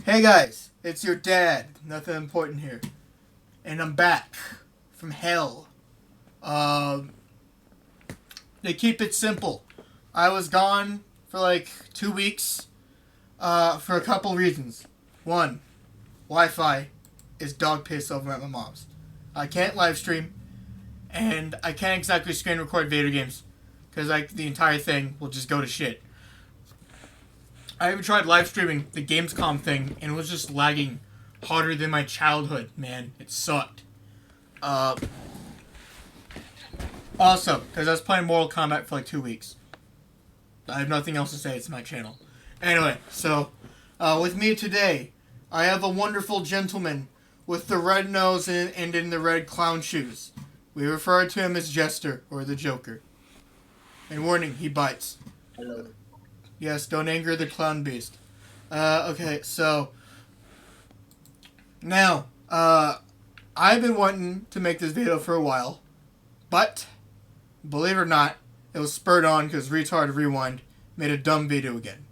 Hey guys, it's your dad. Nothing important here. And I'm back from hell. Um, they keep it simple. I was gone for like 2 weeks for a couple reasons. One, Wi-Fi is dog piss over at my mom's. I can't live stream, and I can't exactly screen record video games because like the entire thing will just go to shit. I even tried live streaming the Gamescom thing, and it was just lagging harder than my childhood, man. It sucked. Also, because I was playing Mortal Kombat for like 2 weeks. I have nothing else to say. It's my channel. Anyway, so, with me today, I have a wonderful gentleman with the red nose and in the red clown shoes. We refer to him as Jester, or the Joker. And warning, he bites. Hello. Yes, don't anger the clown beast. Okay, so now, I've been wanting to make this video for a while, but believe it or not, it was spurred on because Retard Rewind made a dumb video again.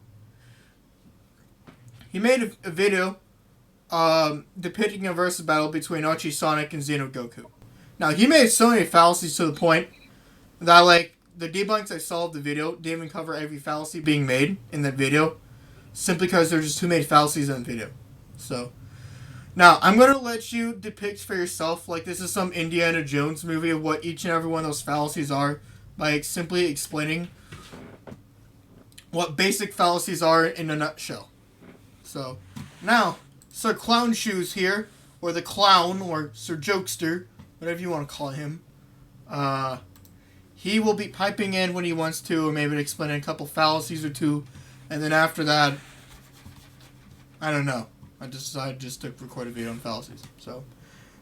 He made a video depicting a versus battle between Archie Sonic and Xeno Goku. Now, he made so many fallacies to the point that, like, the debunks I saw of the video didn't even cover every fallacy being made in that video, simply because there's just too many fallacies in the video. So, now, I'm going to let you depict for yourself, like this is some Indiana Jones movie of what each and every one of those fallacies are, by simply explaining what basic fallacies are in a nutshell. So, now, Sir Clown Shoes here, or the Clown, or Sir Jokester, whatever you want to call him, he will be piping in when he wants to, or maybe explaining a couple fallacies or two, and then after that, I don't know. I decided just to record a video on fallacies. So,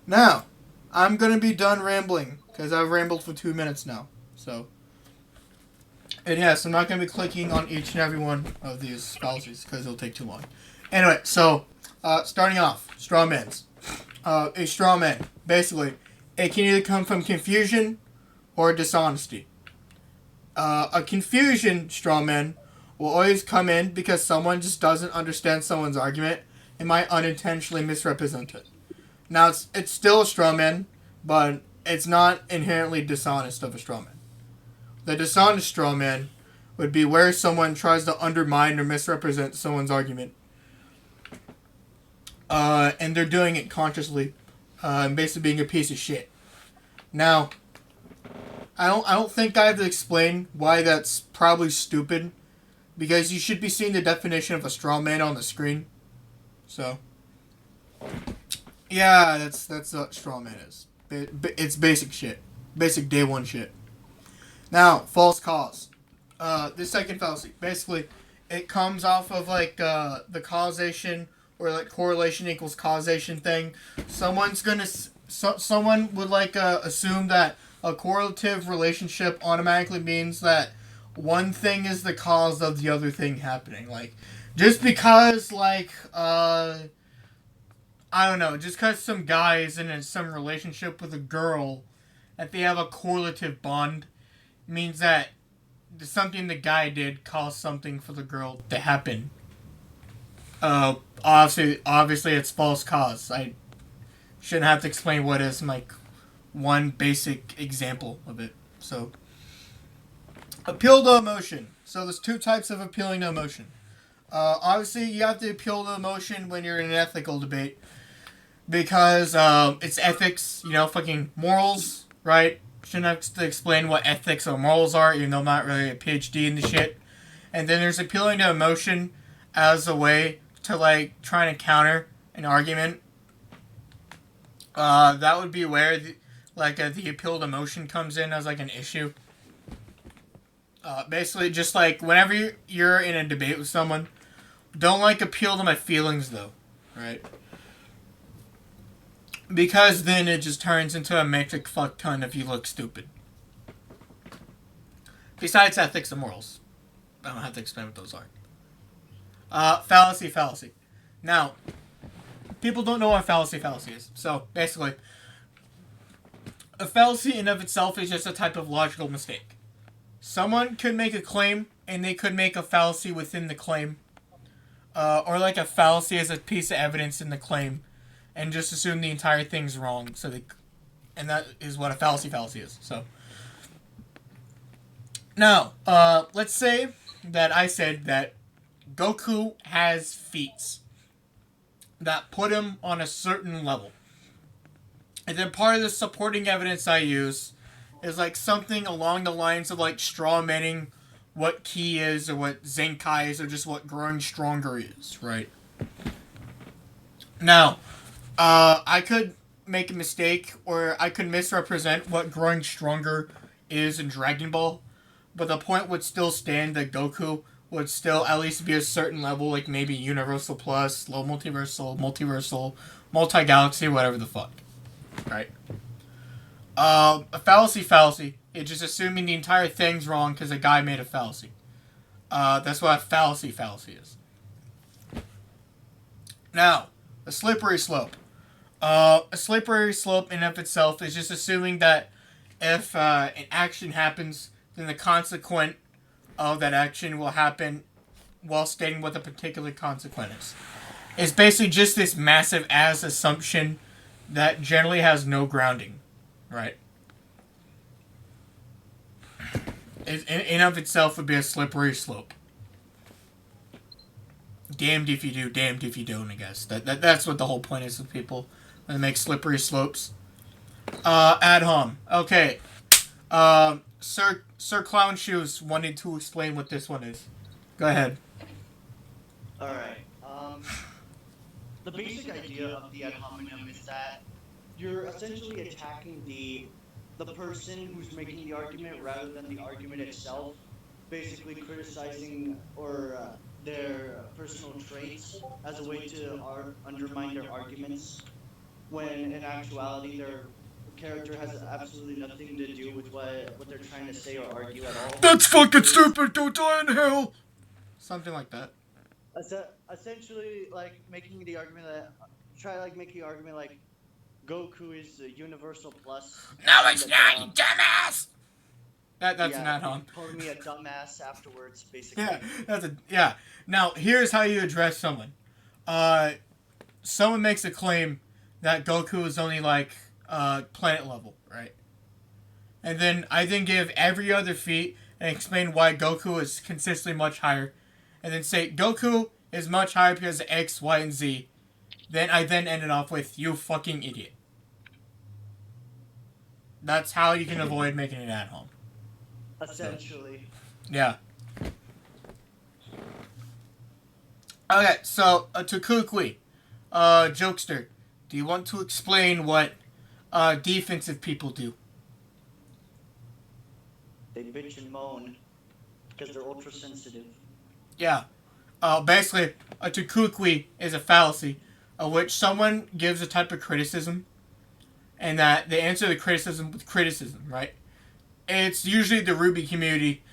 now, I'm going to be done rambling, because I've rambled for 2 minutes now. So, and yes, I'm not going to be clicking on each and every one of these fallacies, because it'll take too long. Anyway, so, starting off, strawmans. A strawman, basically, it can either come from confusion or dishonesty. A confusion strawman will always come in because someone just doesn't understand someone's argument and might unintentionally misrepresent it. Now, it's still a strawman, but it's not inherently dishonest of a strawman. The dishonest strawman would be where someone tries to undermine or misrepresent someone's argument, and they're doing it consciously, and basically being a piece of shit. Now, I don't think I have to explain why that's probably stupid, because you should be seeing the definition of a straw man on the screen. So, yeah, that's what straw man is. It's basic shit, basic day one shit. Now, false cause. The second fallacy, basically, it comes off of like the causation or like correlation equals causation thing. Someone would like assume that a correlative relationship automatically means that one thing is the cause of the other thing happening. Like, just because, like, I don't know, just because some guy is in some relationship with a girl, that they have a correlative bond, means that something the guy did caused something for the girl to happen. Obviously it's false cause. I shouldn't have to explain what is, like, one basic example of it. So, appeal to emotion. So there's two types of appealing to emotion. Obviously, you have to appeal to emotion when you're in an ethical debate, because it's ethics, you know, fucking morals, right? Shouldn't have to explain what ethics or morals are, even though I'm not really a PhD in the shit. And then there's appealing to emotion as a way to, like, try to counter an argument. That would be where the appeal to emotion comes in as, like, an issue. Basically, just, like, whenever you're in a debate with someone, don't, like, appeal to my feelings, though, right? Because then it just turns into a metric fuck ton if you look stupid. Besides ethics and morals. I don't have to explain what those are. Fallacy. Now, people don't know what fallacy is. So, basically, a fallacy in of itself is just a type of logical mistake. Someone could make a claim, and they could make a fallacy within the claim. or like a fallacy as a piece of evidence in the claim, and just assume the entire thing's wrong. And that is what a fallacy is. So now, let's say that I said that Goku has feats that put him on a certain level. And then part of the supporting evidence I use is like something along the lines of like strawmanning what ki is or what zenkai is or just what growing stronger is, right? Now, I could make a mistake or I could misrepresent what growing stronger is in Dragon Ball, but the point would still stand that Goku would still at least be a certain level, like maybe Universal Plus, Low Multiversal, Multi-Galaxy, whatever the fuck. Right? A fallacy. It's just assuming the entire thing's wrong because a guy made a fallacy. That's what a fallacy is. Now, a slippery slope. A slippery slope in and of itself is just assuming that if an action happens, then the consequent of that action will happen while stating what the particular consequence is. It's basically just this massive ass assumption that generally has no grounding, right? In and of itself would be a slippery slope. Damned if you do, damned if you don't, I guess. That's what the whole point is with people when they make slippery slopes. Ad hom. Okay. Sir Clown Shoes wanted to explain what this one is. Go ahead. Alright. The basic idea of the ad hominem is that you're essentially attacking the person who's making the argument rather than the argument itself, basically criticizing or their personal traits as a way to undermine their arguments, when in actuality their character has absolutely nothing to do with what they're trying to say or argue at all. That's fucking stupid, don't die in hell! Something like that. Essentially, like, making the argument like Goku is a Universal Plus. No, it's not, you dumbass! That's an ad-hom. Calling me a dumbass afterwards, basically. Yeah, Now, here's how you address someone. Someone makes a claim that Goku is only, like, planet level, right? And then I give every other feat and explain why Goku is consistently much higher. And then say, Goku is much higher because of X, Y, and Z. Then I end it off with, you fucking idiot. That's how you can avoid making it at home. Essentially. Yeah. Okay, so, to Kukui, jokester, do you want to explain what defensive people do? They bitch and moan because they're ultra sensitive. Yeah. Basically, to Kukui is a fallacy, which someone gives a type of criticism, and that they answer the criticism with criticism, right? It's usually the Ruby community,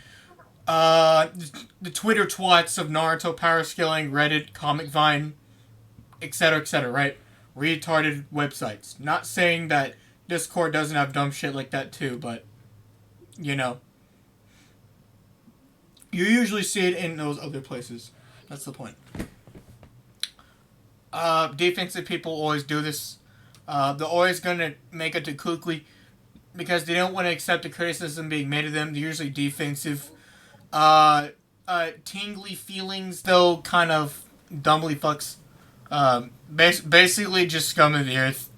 the Twitter twats of Naruto power scaling, Reddit, Comic Vine, etc., right? Retarded websites. Not saying that Discord doesn't have dumb shit like that too, but, you know. You usually see it in those other places. That's the point. Defensive people always do this. They're always going to make it to Kukui because they don't want to accept the criticism being made of them. They're usually defensive. Tingly feelings, though, kind of dumbly fucks. Basically just scum of the earth.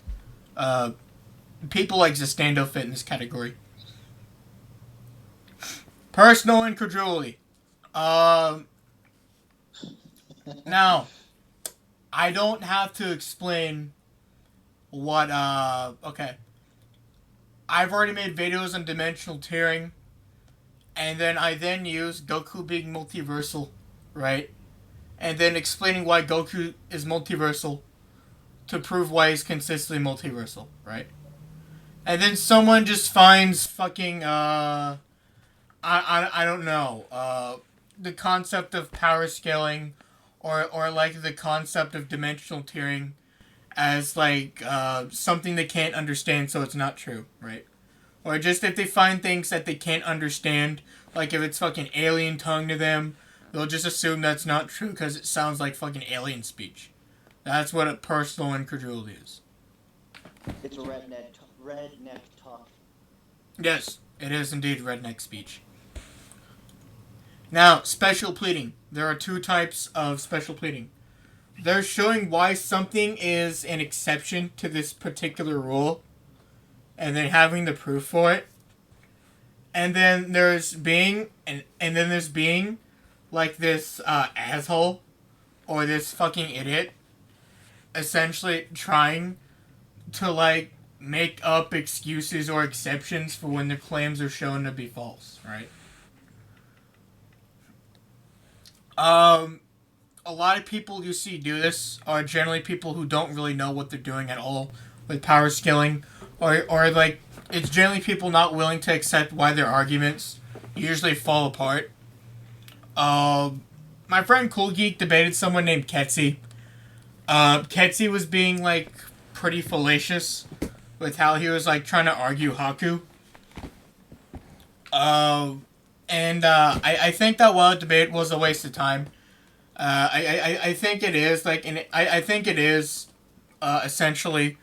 People like Zestando fit in this category. Personal incredulity. Now, I don't have to explain what, okay. I've already made videos on dimensional tearing, and then I use Goku being multiversal, right? And then explaining why Goku is multiversal to prove why he's consistently multiversal, right? And then someone just finds fucking, I don't know, the concept of power scaling or like the concept of dimensional tearing as like something they can't understand, so it's not true, right? Or just if they find things that they can't understand, like if it's fucking alien tongue to them, They'll just assume that's not true because it sounds like fucking alien speech. That's what a personal incredulity is. It's a redneck talk. Yes, it is indeed redneck speech. Now, special pleading. There are two types of special pleading. They're showing why something is an exception to this particular rule, and then having the proof for it. And then there's being, and then there's being, like this asshole, or this fucking idiot, essentially trying to, like, make up excuses or exceptions for when the claims are shown to be false, right? A lot of people you see do this are generally people who don't really know what they're doing at all with power scaling, or like, it's generally people not willing to accept why their arguments usually fall apart. My friend Cool Geek debated someone named Ketsy. Ketsy was being, like, pretty fallacious with how he was, like, trying to argue Haku. I think that while the debate was a waste of time, I think it is, like, I think it is, essentially,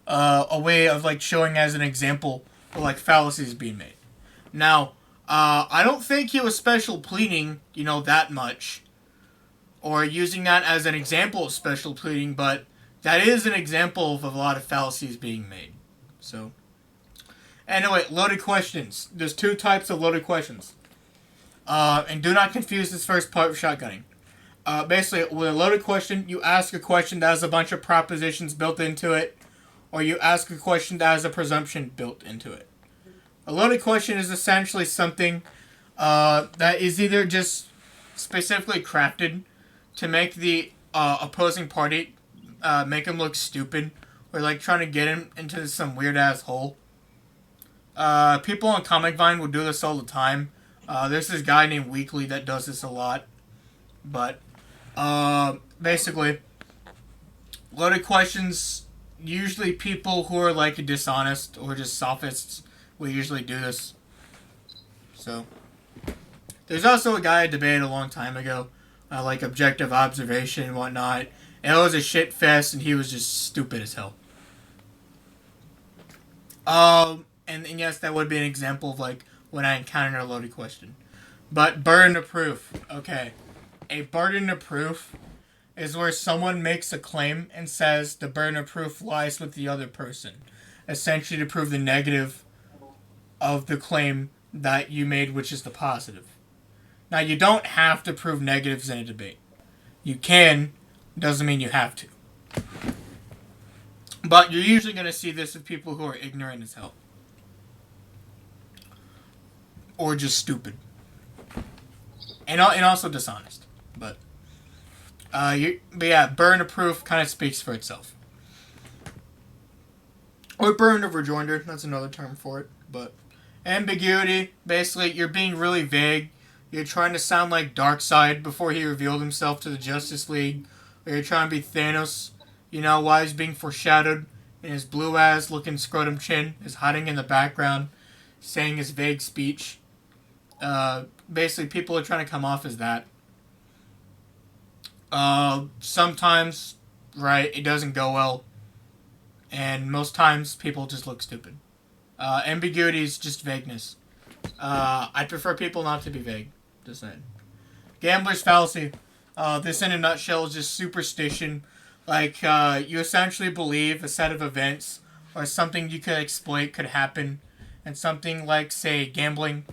a way of, like, showing as an example of, like, fallacies being made. Now, I don't think he was special pleading, that much, or using that as an example of special pleading, but that is an example of a lot of fallacies being made. So, anyway, loaded questions. There's two types of loaded questions. And do not confuse this first part with shotgunning. Basically, with a loaded question, you ask a question that has a bunch of propositions built into it, or you ask a question that has a presumption built into it. A loaded question is essentially something that is either just specifically crafted to make the opposing party make him look stupid, or like trying to get him into some weird ass hole. People on Comic Vine will do this all the time. There's this guy named Weekly that does this a lot. But basically, loaded questions, usually people who are like dishonest or just sophists will usually do this. So, there's also a guy I debated a long time ago, like objective observation and whatnot. And it was a shit fest, and he was just stupid as hell. And yes, that would be an example of like when I encounter a loaded question. But burden of proof. Okay. A burden of proof is where someone makes a claim and says the burden of proof lies with the other person. Essentially to prove the negative of the claim that you made, which is the positive. Now, you don't have to prove negatives in a debate. You can, doesn't mean you have to. But you're usually going to see this with people who are ignorant as hell. Or just stupid. And also dishonest. But yeah, burden of proof kind of speaks for itself. Or burden of rejoinder, that's another term for it. But ambiguity, basically, you're being really vague. You're trying to sound like Darkseid before he revealed himself to the Justice League. Or you're trying to be Thanos, while he's being foreshadowed. And his blue-ass looking scrotum chin is hiding in the background, saying his vague speech. Basically, people are trying to come off as that. Sometimes, right, it doesn't go well. And most times, people just look stupid. Ambiguity is just vagueness. I prefer people not to be vague. Just saying. Gambler's fallacy. This in a nutshell is just superstition. Like, you essentially believe a set of events or something you could exploit could happen. And something like, say, gambling.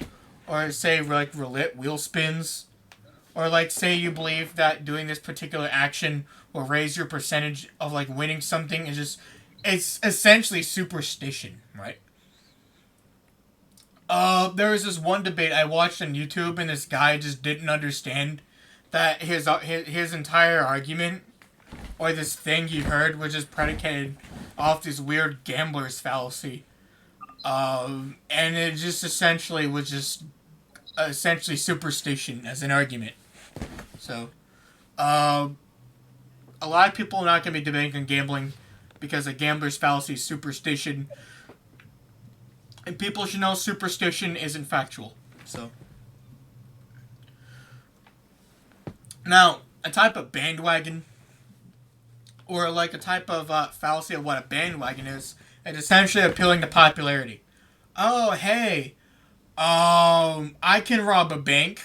Or, say, like, roulette wheel spins. Or, like, say you believe that doing this particular action will raise your percentage of, like, winning something. It's essentially superstition, right? There was this one debate I watched on YouTube, and this guy just didn't understand that his entire argument, or this thing he heard, was just predicated off this weird gambler's fallacy. And it just essentially was just superstition as an argument. So, a lot of people are not going to be debating on gambling because a gambler's fallacy is superstition. And people should know superstition isn't factual. So, Now, a type of bandwagon, or like a type of fallacy of what a bandwagon is essentially appealing to popularity. Oh, hey, I can rob a bank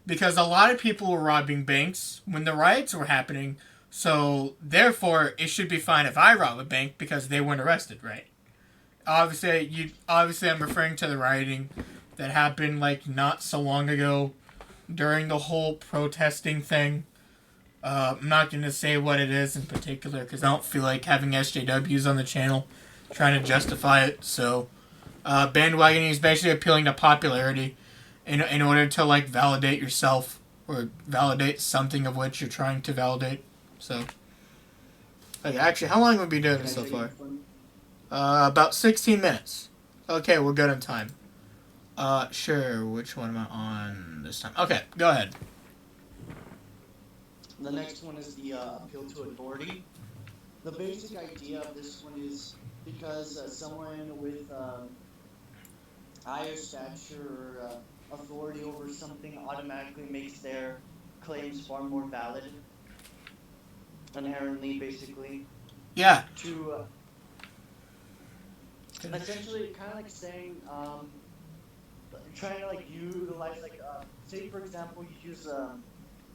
because a lot of people were robbing banks when the riots were happening. So therefore, it should be fine if I rob a bank because they weren't arrested, right? Obviously, I'm referring to the rioting that happened like not so long ago during the whole protesting thing. I'm not going to say what it is in particular because I don't feel like having SJWs on the channel trying to justify it. So, bandwagoning is basically appealing to popularity in order to like validate yourself or validate something of which you're trying to validate. So, okay, actually, how long have we been doing this so far? About 16 minutes. Okay, we're good on time. Sure. Which one am I on this time? Okay, go ahead. The next one is the appeal to authority. The basic idea of this one is because someone with higher stature or authority over something automatically makes their claims far more valid. Inherently, basically. Yeah. To essentially kind of like saying, trying to like utilize like, say for example, you use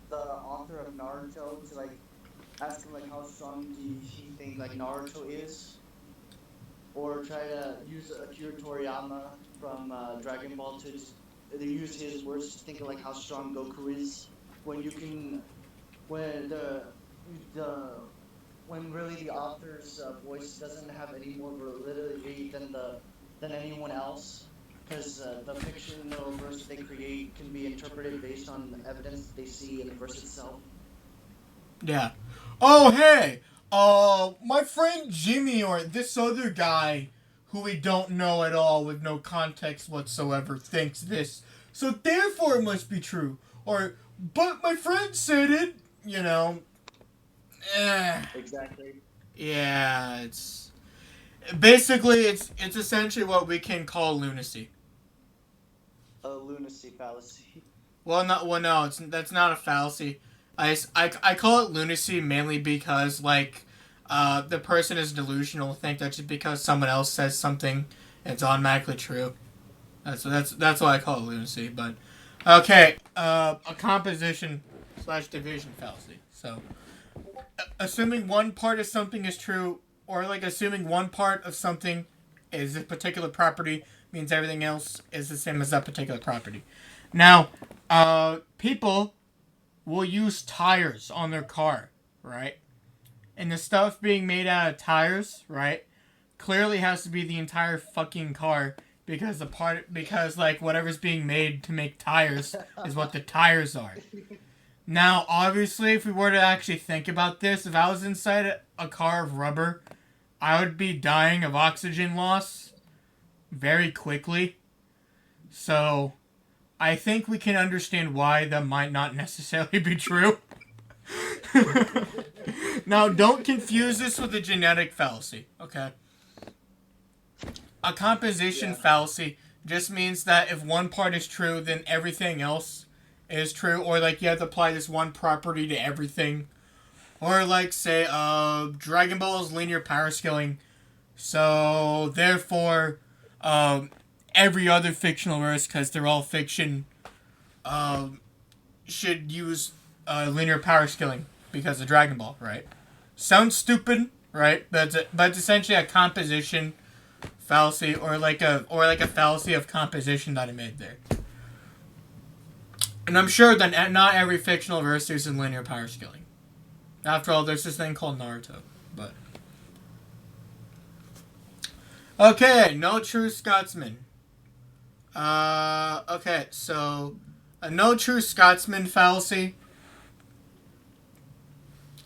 the author of Naruto to like ask him like how strong do he think like Naruto is, or try to use Akira Toriyama from Dragon Ball to just use his words to think of like how strong Goku is, when you can, when the when really the author's voice doesn't have any more validity than anyone else, because the fictional verse that they create can be interpreted based on the evidence that they see in the verse itself. Yeah. Oh, hey! My friend Jimmy or this other guy who we don't know at all with no context whatsoever thinks this. So therefore it must be true. Or, but my friend said it, you know. Exactly. Yeah, it's... Basically, it's essentially what we can call lunacy. A lunacy fallacy. No, that's not a fallacy. I call it lunacy mainly because, like, the person is delusional, think that just because someone else says something, it's automatically true. That's why I call it lunacy. But, okay, a composition / division fallacy. So, assuming one part of something is true, or, like, assuming one part of something is a particular property, means everything else is the same as that particular property. Now, people will use tires on their car, right? And the stuff being made out of tires, right, clearly has to be the entire fucking car because like whatever's being made to make tires is what the tires are. Now, obviously, if we were to actually think about this, if I was inside a car of rubber, I would be dying of oxygen loss very quickly. So, I think we can understand why that might not necessarily be true. Now, don't confuse this with a genetic fallacy, okay? A composition fallacy just means that if one part is true, then everything else is true. Or, like, you have to apply this one property to everything. Or, like, say, Dragon Ball is linear power scaling. So, therefore, every other fictional verse, because they're all fiction, should use linear power scaling because of Dragon Ball, right? Sounds stupid, right? But it's essentially a composition fallacy, or like a fallacy of composition that I made there. And I'm sure that not every fictional verse uses linear power scaling. After all, there's this thing called Naruto, but okay, no true Scotsman. Okay, so a no true Scotsman fallacy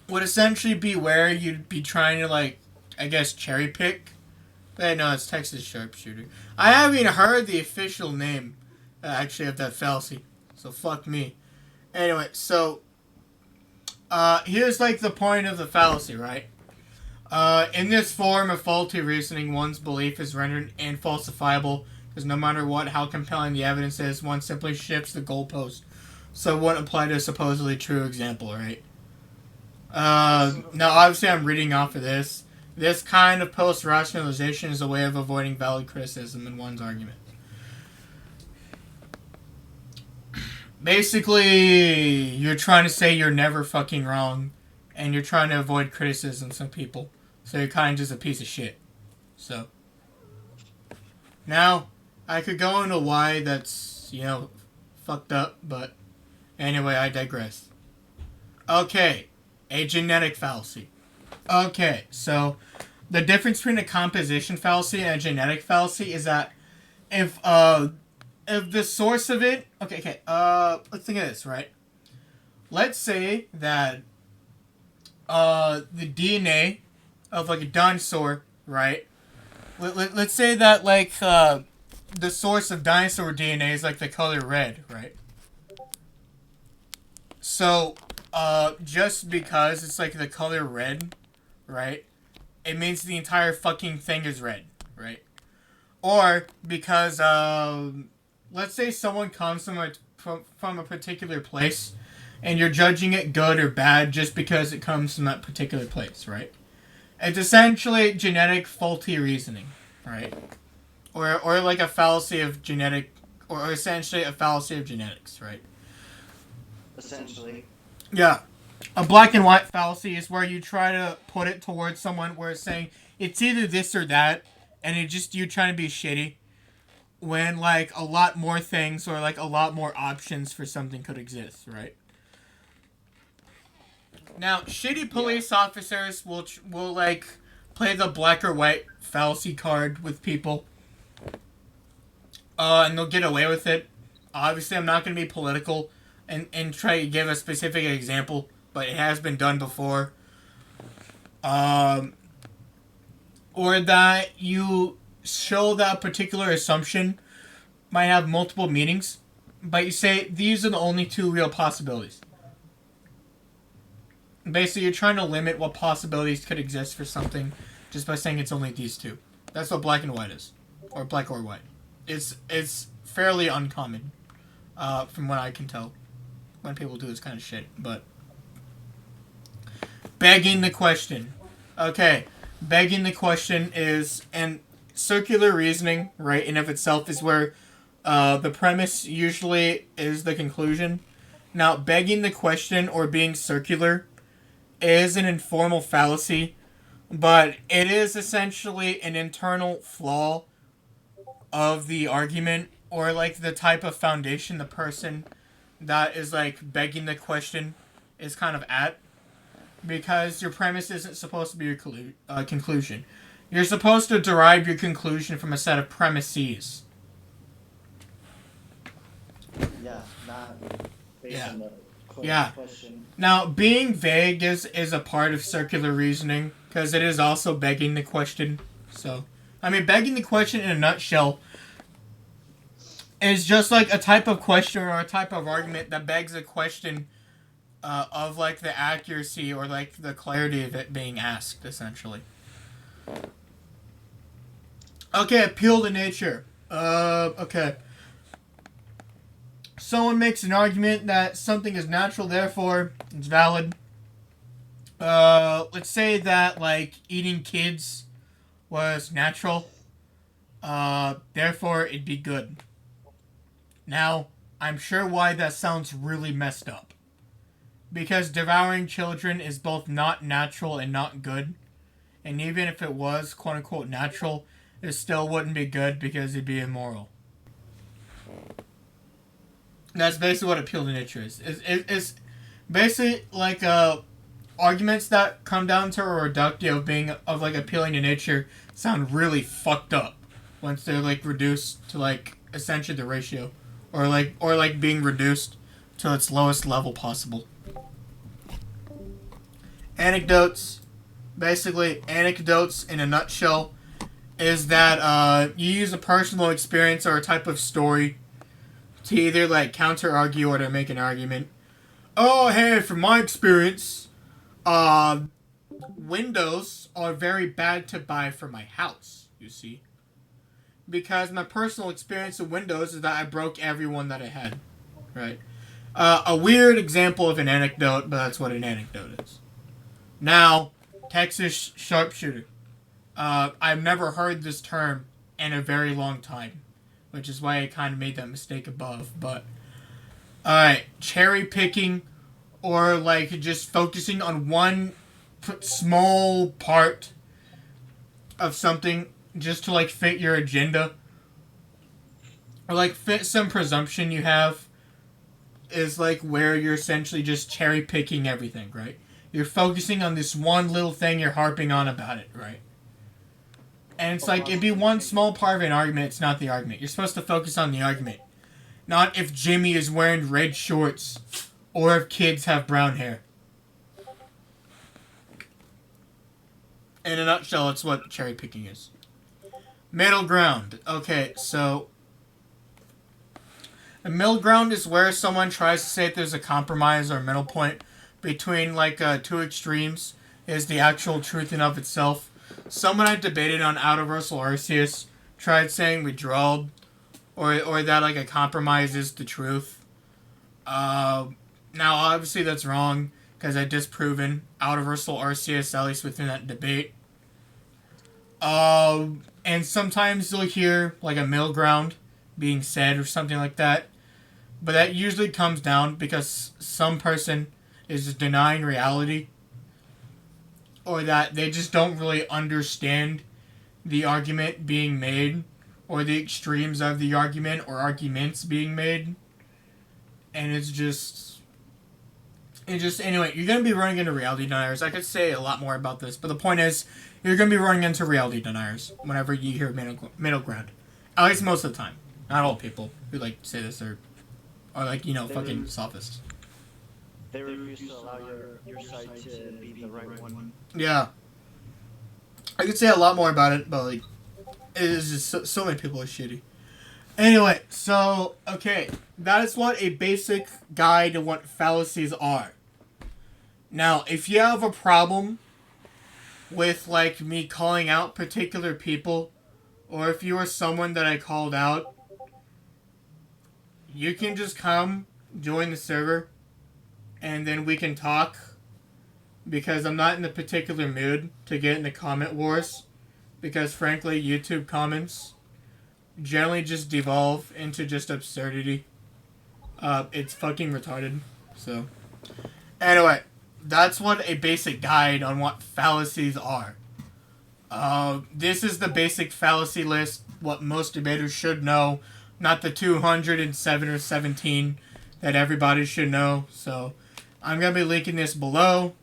would essentially be where you'd be trying to, like, I guess, cherry pick. But no, it's Texas Sharpshooter. I haven't even heard the official name, actually, of that fallacy. So fuck me. Anyway, so here's, like, the point of the fallacy, right? In this form of faulty reasoning, one's belief is rendered infalsifiable, because no matter how compelling the evidence is, one simply shifts the goalpost so it wouldn't apply to a supposedly true example, right? Now, obviously, I'm reading off of this. This kind of post-rationalization is a way of avoiding valid criticism in one's argument. Basically, you're trying to say you're never fucking wrong, and you're trying to avoid criticism from people. So you're kind of just a piece of shit. So, now, I could go into why that's, fucked up, but anyway, I digress. Okay, a genetic fallacy. Okay, so the difference between a composition fallacy and a genetic fallacy is that if the source of it... Okay, let's think of this, right? Let's say that the DNA of, like, a dinosaur, right? Let's say that, like, the source of dinosaur DNA is, like, the color red, right? So, just because it's, like, the color red, right? It means the entire fucking thing is red, right? Or because, let's say someone comes from a particular place, and you're judging it good or bad just because it comes from that particular place, right? It's essentially genetic faulty reasoning, right? Or like a fallacy of genetic, or essentially a fallacy of genetics, right? Essentially. Yeah. A black and white fallacy is where you try to put it towards someone where it's saying it's either this or that, and it just you trying to be shitty, when like a lot more things or like a lot more options for something could exist, right? Now, shitty police officers will like play the black or white fallacy card with people, and they'll get away with it. Obviously, I'm not going to be political and try to give a specific example, but it has been done before. Or that you show that particular assumption might have multiple meanings, but you say these are the only two real possibilities. Basically, you're trying to limit what possibilities could exist for something just by saying it's only these two. That's what black and white is. Or black or white. It's fairly uncommon, from what I can tell, when people do this kind of shit. But begging the question. Okay, begging the question is, and circular reasoning, right, in of itself is where the premise usually is the conclusion. Now, begging the question or being circular is an informal fallacy, but it is essentially an internal flaw of the argument, or like the type of foundation the person that is like begging the question is kind of at, because your premise isn't supposed to be your conclusion. You're supposed to derive your conclusion from a set of premises. Yeah, not based on the question. Now, being vague is a part of circular reasoning, because it is also begging the question. So, I mean, begging the question in a nutshell is just like a type of question or a type of argument that begs a question of like the accuracy or like the clarity of it being asked, essentially. Okay, appeal to nature. Okay. Someone makes an argument that something is natural, therefore it's valid. Let's say that like eating kids was natural. Therefore it'd be good. Now, I'm sure why that sounds really messed up. Because devouring children is both not natural and not good. And even if it was, quote unquote, natural, it still wouldn't be good because it'd be immoral. That's basically what appeal to nature is. It's basically like arguments that come down to a reductio of like appealing to nature sound really fucked up once they're like reduced to like essentially the ratio, or like being reduced to its lowest level possible. Anecdotes, basically anecdotes in a nutshell, is that you use a personal experience or a type of story to either like counter argue or to make an argument. Oh, hey, from my experience, windows are very bad to buy for my house, you see. Because my personal experience of windows is that I broke every one that I had, right? A weird example of an anecdote, but that's what an anecdote is. Now, Texas sharpshooter. I've never heard this term in a very long time, which is why I kind of made that mistake above. But, alright, cherry picking, or like just focusing on one small part of something just to like fit your agenda, or like fit some presumption you have, is like where you're essentially just cherry picking everything, right? You're focusing on this one little thing, you're harping on about it, right? And it's like, it'd be one small part of an argument, it's not the argument. You're supposed to focus on the argument. Not if Jimmy is wearing red shorts, or if kids have brown hair. In a nutshell, that's what cherry picking is. Middle ground. Okay, so a middle ground is where someone tries to say that there's a compromise or a middle point between like two extremes is the actual truth in of itself. Someone I debated on Universal Arceus tried saying we drawled, or that like a compromise is the truth. Now obviously that's wrong because I disproven Universal Arceus, at least within that debate. And sometimes you'll hear like a middle ground being said or something like that. But that usually comes down because some person is denying reality, or that they just don't really understand the argument being made, or the extremes of the argument or arguments being made. And anyway, you're going to be running into reality deniers. I could say a lot more about this, but the point is, you're going to be running into reality deniers whenever you hear middle ground. At least most of the time. Not all people who like say this are like, fucking sophists. They refuse to allow your side to be the right one. Yeah. I could say a lot more about it, but like, it is just so many people are shitty. Anyway, so, okay. That is what a basic guide to what fallacies are. Now, if you have a problem with, like, me calling out particular people, or if you are someone that I called out, you can just come, join the server, and then we can talk, because I'm not in a particular mood to get into comment wars, because frankly, YouTube comments generally just devolve into just absurdity. It's fucking retarded. So, anyway, that's what a basic guide on what fallacies are. This is the basic fallacy list, what most debaters should know, not the 207 or 17 that everybody should know. So, I'm going to be linking this below.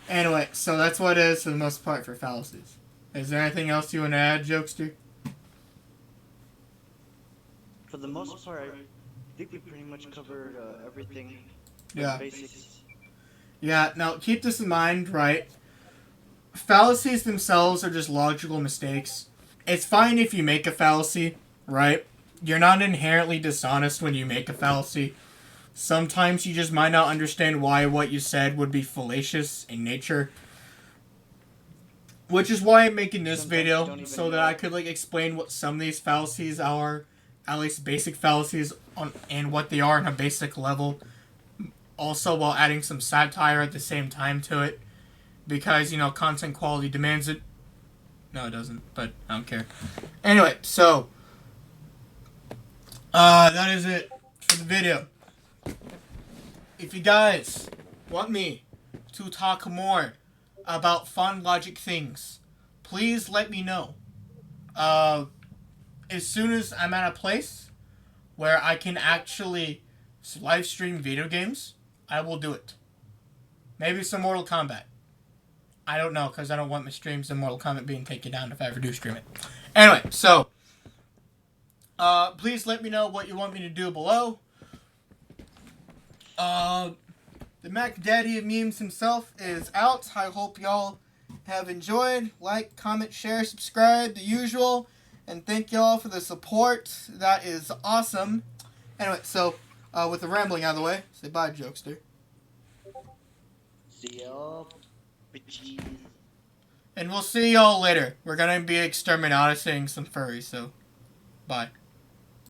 Anyway, so that's what it is for the most part for fallacies. Is there anything else you want to add, Jokester? For the most part, I think we pretty much covered everything. Yeah. Basics. Yeah, now keep this in mind, right? Fallacies themselves are just logical mistakes. It's fine if you make a fallacy, right? You're not inherently dishonest when you make a fallacy. Sometimes you just might not understand why what you said would be fallacious in nature. Which is why I'm making this video, so that I could like explain what some of these fallacies are, at least basic fallacies, and what they are on a basic level. Also while adding some satire at the same time to it. Because, content quality demands it. No, it doesn't, but I don't care. Anyway, so that is it for the video. If you guys want me to talk more about fun logic things, please let me know. As soon as I'm at a place where I can actually live stream video games, I will do it. Maybe some Mortal Kombat. I don't know, because I don't want my streams in Mortal Kombat being taken down if I ever do stream it. Anyway, so please let me know what you want me to do below. The Mac Daddy of Memes himself is out. I hope y'all have enjoyed. Like, comment, share, subscribe, the usual. And thank y'all for the support. That is awesome. Anyway, so, with the rambling out of the way, say bye, Jokester. See y'all, bitches. And we'll see y'all later. We're gonna be exterminating some furries, so bye.